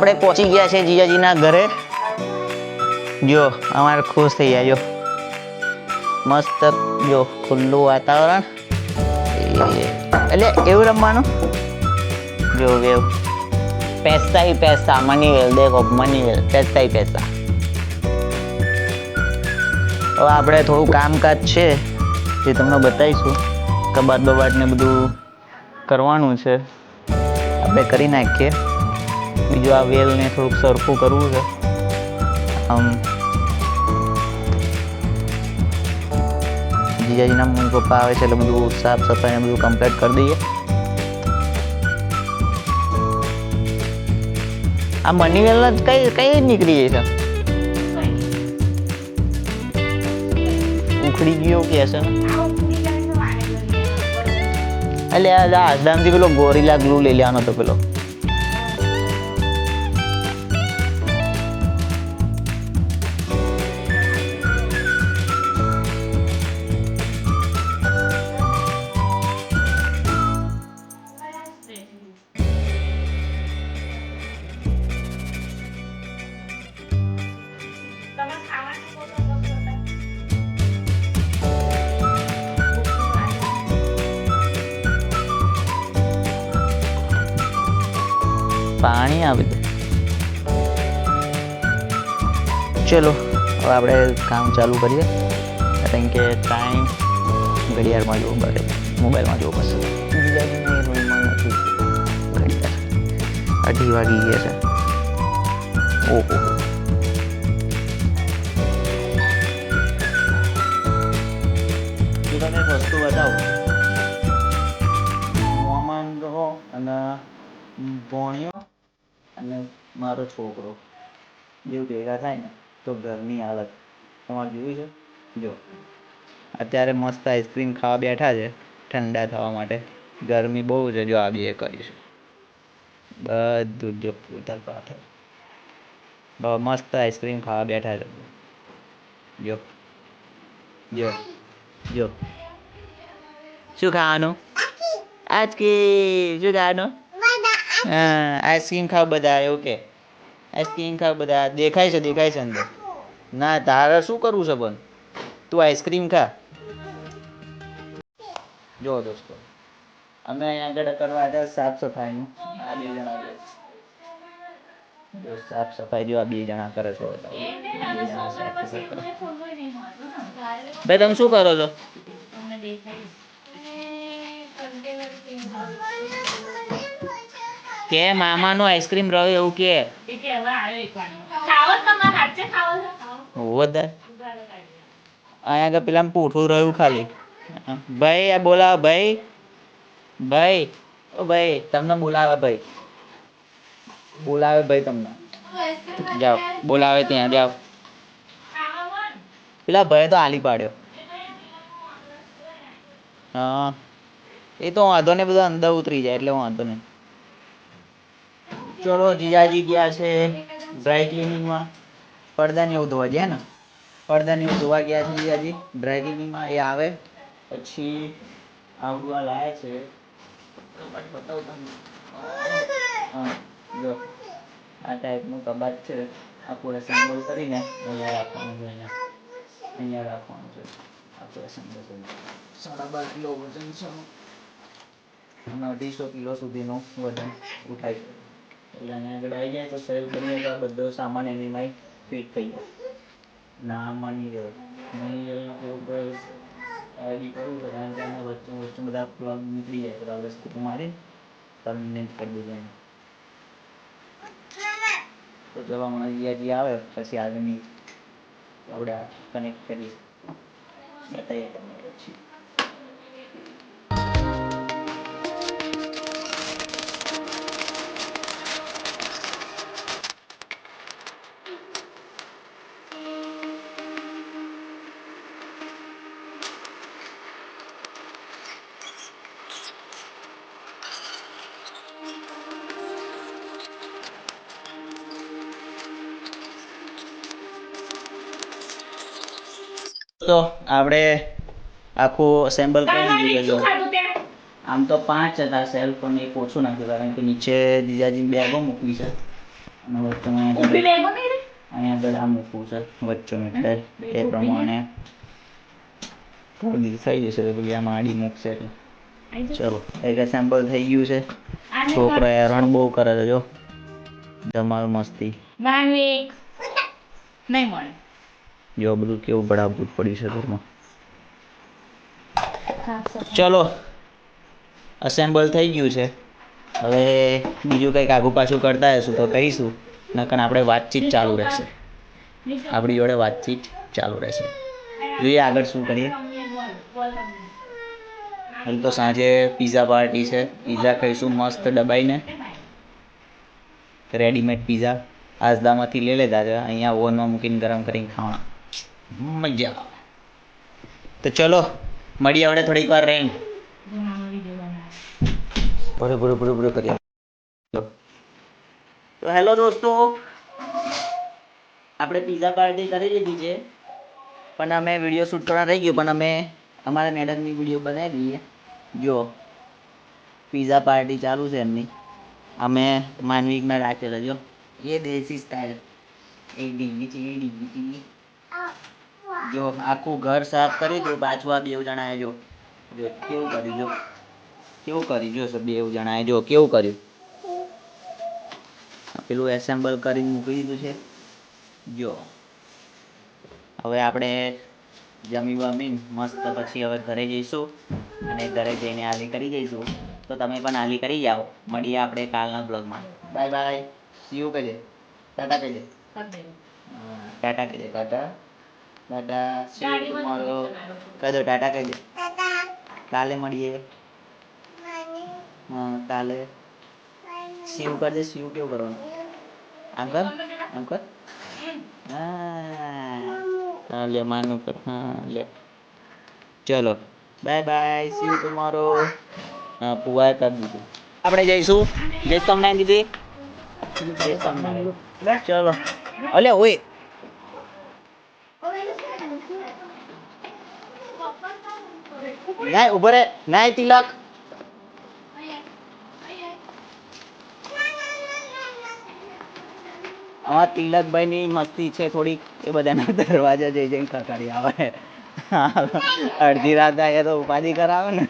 આપણે પહોંચી ગયા છે જીજાજીના ઘરે. જો અમારે ખુશ થઈ ગયા. જો મસ્ત, જો ખુલ્લું વાતાવરણ. એટલે એવું રમવાનું. જો વેવ પૈસા ही पैसा मनी वेल. देखो मनी वेल, पैसा ही पैसा. હવે આપણે થોડું કામકાજ છે જે તમને બતાવીશું. કબાટ બબાટ ને બધું કરવાનું છે, આપણે કરી નાખીએ. બીજું આ વેલને થોડુંક સરખું કરવું છે. જીજાજીના મમ્મી પપ્પા આવે છે એટલે બધું સાફ સફાઈ ને બધું કમ્પ્લીટ કરી દઈએ. આ મની વેલ કઈ નીકળી જાય છે? ઉખડી ગયો કે છે ને? એટલે આસડામથી પેલો ગોરીલા ગ્લુ લઈ લેવાનો હતો પેલો. પાણી આવી દે. ચલો હવે આપણે કામ ચાલુ કરીએ. કારણ કે ટાઈમ ઘડિયાળમાં જોવું પડે, મોબાઈલમાં જોવું પડશે. ઘડિયાળ 2:30 વાગી ગયા છે. ઓહો, તમે વસ્તુ બતાવો. મોહમ્મદ અને ભોણિયો અને મારો છોકરો જેવું ભેગા થાય ને તો ઘરની હાલત તમારે જોયું છે. જો અત્યારે મસ્ત આઈસ્ક્રીમ ખાવા બેઠા છે ઠંડા થવા માટે. ગરમી બહુ છે. જો આ બે કરીશું બધું જો ઉતર પાથર મસ્ત આઈસ્ક્રીમ ખાવા બેઠા છે. જો જો જો શું ખાવાનું? આઈસ્ક્રીમ. શું ખાવાનું? હા, આઈસ્ક્રીમ ખાવ બધા. એવું કે આઈસ્ક્રીમ ખાવ બધા. દેખાય છે અંદર. ના, તારે શું કરવું છે પણ? તું આઈસ્ક્રીમ ખા. જો દોસ્તો, અમે અહીંયા આગળ કરવા હતા સાફ સફાઈનું. આ બે જણા જો સાફ સફાઈ જો આ બે જણા કરે છે. ભાઈ તમે શું કરો છો? કે મામાનું આઈસ્ક્રીમ રહ્યું એવું કે અહીંયા આગળ પેલા પૂઠું રહ્યું ખાલી. ભાઈ આ બોલાવો. ભાઈ ઓ ભાઈ, તમને બોલાવે. ભાઈ તમને જાઓ બોલાવે ત્યાં જાઓ. પેલા ભાઈ તો આલી પાડ્યો. હા, એ તો વાંધો ને બધા અંદર ઉતરી જાય એટલે વાંધો નહીં. ચલો જીજાજી ગયા છે ડ્રાય ક્લિનિંગમાં. પડદા ને એવું ધોવા ગયા ને. પડદા ને એવું ધોવા ગયા છે જીજાજી ડ્રાય ક્લિનિંગમાં. એ આવે પછી આવડું આ લાવે છે. હા, જો આ ટાઈપનું કબાટ છે. આખું એસેમ્બલ કરીને અહીંયા રાખવાનું છે. આખું એસેમ્બલ કરીને 12.5 કિલો વજન છે અને 250 કિલો સુધીનું વજન ઉઠાઈ શકે. એટલે અહીંયા આગળ આવી જાય તો સેલ કરીએ તો બધો સામાન એની ફિટ થઈ જાય. ના મની વેલનો ઉપયોગ એડી કરવું છે કારણ કે એના વચ્ચે બધા પ્લગ નીકળી જાય તો આપણે સ્ક્રૂ મારી ટર્મિનેટ કરી દીધું. તો ચલો હમણાં જીજાજી આવે પછી આગળની આપણે કનેક્ટ કરી બતાવીએ તમને પછી. તો આપણે આખું અસેમ્બલ કરી દીધું. આમ તો 5 હતા સેલ પણ એક ઓછું નાખ્યું કારણ કે નીચે જીજાજી બેગો મૂકવી છે અને વચ્ચેમાં અહીંયા આગળ આ મૂકવું છે વચ્ચેનું એટલે એ પ્રમાણે થઈ જશે તો પછી આમાં આડી મૂકશે એટલે ચલો એક એસેમ્બલ થઈ ગયું છે. છોકરો હેરાન બહુ કરે છે જો ધમાલ મસ્તી નહીં મળે જો બધું કેવું ભડાભૂત પડ્યું છે ઘરમાં. ચલો અસેમ્બલ થઈ ગયું છે. હવે બીજું કંઈક આગુ પાછું કરતા હશું તો કહીશું, નકર આપણે વાતચીત ચાલુ રહેશે. આપણી જોડે વાતચીત ચાલુ રહેશે. જોઈએ આગળ શું કરીએ. હાલ તો સાંજે પીઝા પાર્ટી છે. પીઝા ખાઈશું મસ્ત દબાઈને. રેડીમેડ પીઝા આસદામાંથી લઈ લેતા છે. અહીંયા ઓવનમાં મૂકીને ગરમ કરીને ખાવાના મજા આવે. તો ચલો મળીએ આપણે થોડીક વાર રહીને. ભરે કરીએ. તો હેલો દોસ્તો, આપણે પીઝા પાર્ટી કરી લીધી છે, પણ અમે વિડીયો શૂટ કરવા રહી ગયું, પણ અમે અમારા મેડમની વિડીયો બનાવી દઈએ. જો પીઝા પાર્ટી ચાલુ છે એમની. અમે માનવીકમાં રાખેલો જો એ દેશી સ્ટાઇલ એ ડીંગી જો આખું ઘર સાફ કરી દો. પાછું આ બેવ જણાએ જો કેવું કર્યું, જો કેવું કર્યું, જો બેવ જણાએ જો કેવું કર્યું. પેલું એસેમ્બલ કરીને મૂકી દીધું છે. જો હવે આપણે જમી બમીને મસ્ત પછી હવે ઘરે જઈશું અને ઘરે જઈને આલી કરી જઈશું. તો તમે પણ આલી કરી જાઓ. મળીએ આપણે કાલના બ્લોગમાં. Bye bye. સી યુ કહેજે, ટાટા કહેજે, ટાટા કહેજે, tata tata see you tomorrow કહી દો, ટાટા કહેજે. કાલે મળીએ. હા કાલે સી યુ કરજે. સી યુ કેવું કરવાનું? આમ કર, આમ કર. હા લે માનું કર. હા લે ચલો bye bye. C you tomorrow. હા પુઆએ કરી દીધું. આપણે જઈશું જય સ્વામિનારાયણ દીદી. જય સ્વામિનારાયણ. ચલો અલ્યા ઓય નાય ઉભો રે. નાય તિલક. અમારા તિલકભાઈની મસ્તી છે થોડીક, એ બધાના દરવાજા જઈ જઈને ખખડી આવે. અડધી રાત થાય તો ઉપાધિ કરાવે ને.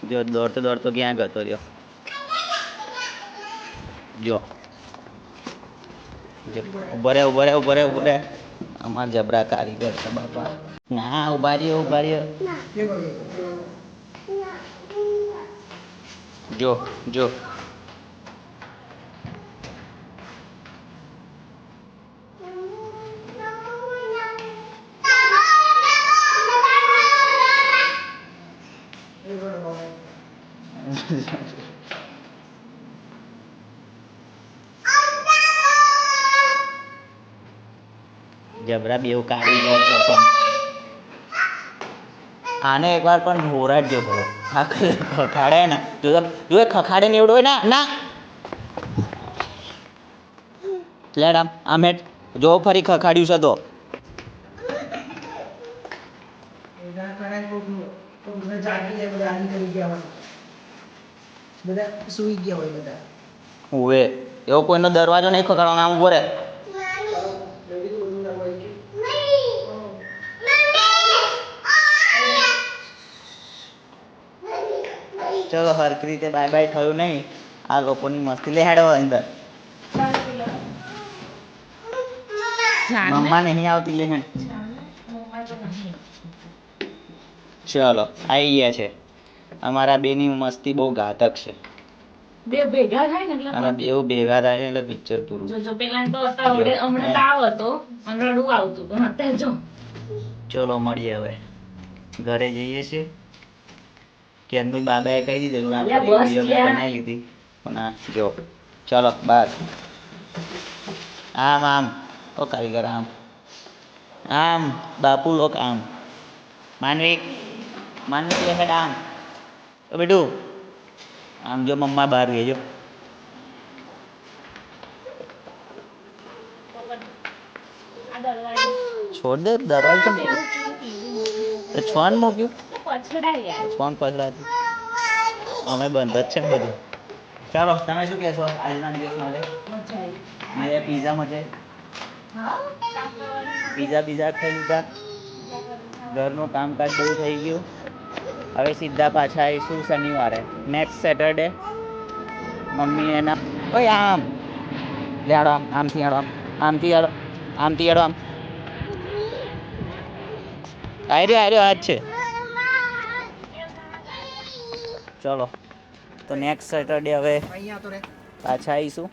જો દોડતો દોડતો ક્યાં ગતો રહ્યો. જો ઉભો રે. અમારા જબરા કારીગર છે બાપા. ના ઉભા રહ્યો. જો જબરા બેવ કારીગર છે પણ આને એકવાર પણ હોરાડજો ખરો. આ ખખાડે ને જો ખખાડે ને એવડો હોય ના લેડ આમ હેઠ જો ફરી ખખાડ્યું છે તો સુઈ ગયા હોય બધા. ઓવે એવો કોઈનો દરવાજો નહીં ખખાડવાનો. આમ ઉભો રે. ચલો હરખી રીતે બાય બાય થયું નહીં. આ લોકોની મસ્તી લે હેડો અંદર. મમ્મા નહીં આવતી લે હેડ. ચલો આવી ગયા છે. અમારા બેની મસ્તી બહુ ઘાતક છે. બે ભેગા થાય ને એટલે અને બેવ ભેગા થાય એટલે પિક્ચર પૂરું. જો પેલા તો હમણાં તાવ હતો અને રડવું આવતું પણ અત્યારે જો ચલો મળીએ હવે. ઘરે જઈએ છીએ. ક્યારનું બાબાએ કહી દીધેલું આપણે વિડીયો બનાવી લીધી પણ આ જો ચલો બાર આમ ઓ કારીગર આમ બાપુ લોક આમ માનવિક લે હેડ આમ ઓ બેટું આમ જો મમ્મા બહાર ગઈ જો. છોડ દે દરવાજો ફોન મૂક્યું. ફોન પછડાતું અમે બંધ જ છે બધું. ચાલો તમે શું કહેશો આજના દિવસ માટે મજા આવી. મેં પીઝા મજે હા? પીઝા ખાઈ લીધા ઘરનું કામકાજ બધું થઈ ગયું હવે સીધા પાછા આવીશું શનિવારે નેક્સ્ટ સેટરડે મમ્મી એના ઓય આમ લે આડો આમથી આડો આમથી આડો આમ આર્યો આ જ છે ચલો તો નેક્સ્ટ સેટરડે હવે પાછા આવીશું